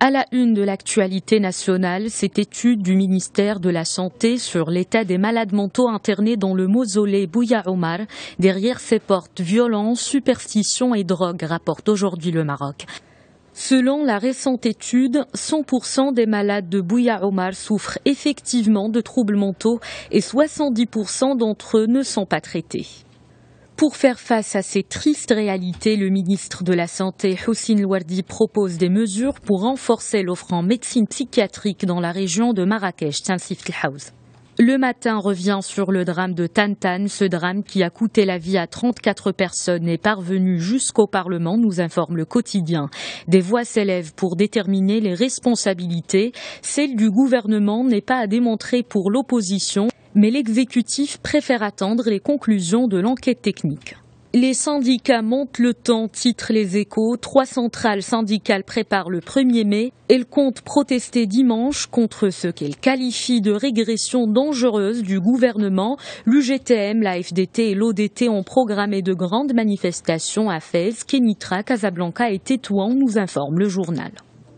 À la une de l'actualité nationale, cette étude du ministère de la Santé sur l'état des malades mentaux internés dans le mausolée Buya Omar. Derrière ces portes, violence, superstition et drogue, rapporte aujourd'hui le Maroc. Selon la récente étude, 100% des malades de Buya Omar souffrent effectivement de troubles mentaux et 70% d'entre eux ne sont pas traités. Pour faire face à ces tristes réalités, le ministre de la Santé, Hussein Louardi, propose des mesures pour renforcer l'offre en médecine psychiatrique dans la région de Marrakech, Tinsift el-Haouz. Le matin revient sur le drame de Tantan, ce drame qui a coûté la vie à 34 personnes est parvenu jusqu'au Parlement, nous informe le quotidien. Des voix s'élèvent pour déterminer les responsabilités. Celle du gouvernement n'est pas à démontrer pour l'opposition, mais l'exécutif préfère attendre les conclusions de l'enquête technique. Les syndicats montent le temps, titrent les Échos. 3 centrales syndicales préparent le 1er mai. Elles comptent protester dimanche contre ce qu'elles qualifient de régression dangereuse du gouvernement. L'UGTM, la FDT et l'ODT ont programmé de grandes manifestations à Fès, Kénitra, Casablanca et Tétouan, nous informe le journal.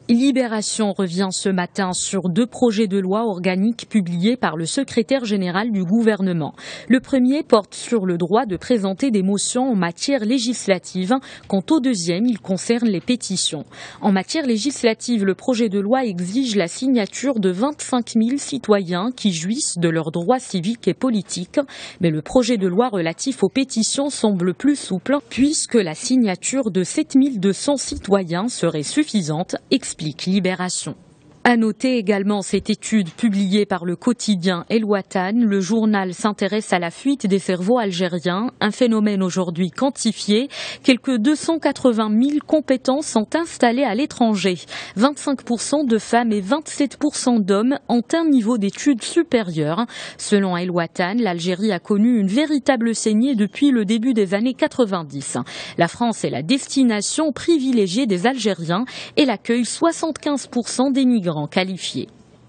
Libération revient ce matin sur 2 projets de loi organiques publiés par le secrétaire général du gouvernement. Le premier porte sur le droit de présenter des motions en matière législative. Quant au deuxième, il concerne les pétitions. En matière législative, le projet de loi exige la signature de 25 000 citoyens qui jouissent de leurs droits civiques et politiques. Mais le projet de loi relatif aux pétitions semble plus souple puisque la signature de 7 200 citoyens serait suffisante, explique Libération. À noter également cette étude publiée par le quotidien El Watan. Le journal s'intéresse à la fuite des cerveaux algériens, un phénomène aujourd'hui quantifié. Quelques 280 000 compétences sont installées à l'étranger. 25% de femmes et 27% d'hommes ont un niveau d'études supérieur. Selon El Watan, l'Algérie a connu une véritable saignée depuis le début des années 90. La France est la destination privilégiée des Algériens et accueille 75% des migrants qualifiés.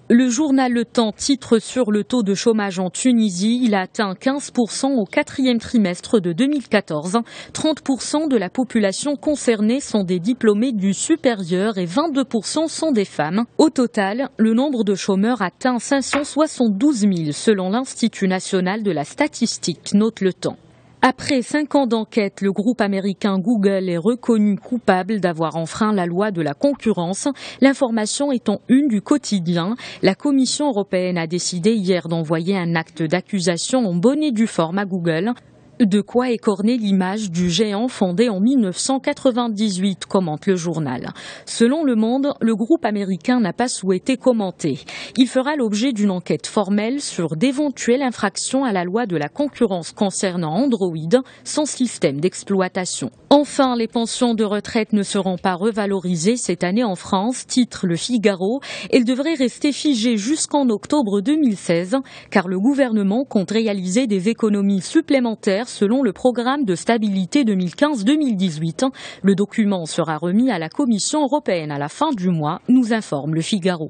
Le journal Le Temps titre sur le taux de chômage en Tunisie. Il a atteint 15% au 4e trimestre de 2014. 30% de la population concernée sont des diplômés du supérieur et 22% sont des femmes. Au total, le nombre de chômeurs atteint 572 000 selon l'Institut national de la statistique, note Le Temps. Après 5 ans d'enquête, le groupe américain Google est reconnu coupable d'avoir enfreint la loi de la concurrence. L'information est en une du quotidien. La Commission européenne a décidé hier d'envoyer un acte d'accusation en bonne et due forme à Google. De quoi écorner l'image du géant fondé en 1998, commente le journal. Selon Le Monde, le groupe américain n'a pas souhaité commenter. Il fera l'objet d'une enquête formelle sur d'éventuelles infractions à la loi de la concurrence concernant Android, son système d'exploitation. Enfin, les pensions de retraite ne seront pas revalorisées cette année en France, titre Le Figaro. Elles devraient rester figées jusqu'en octobre 2016, car le gouvernement compte réaliser des économies supplémentaires selon le programme de stabilité 2015-2018. Le document sera remis à la Commission européenne à la fin du mois, nous informe Le Figaro.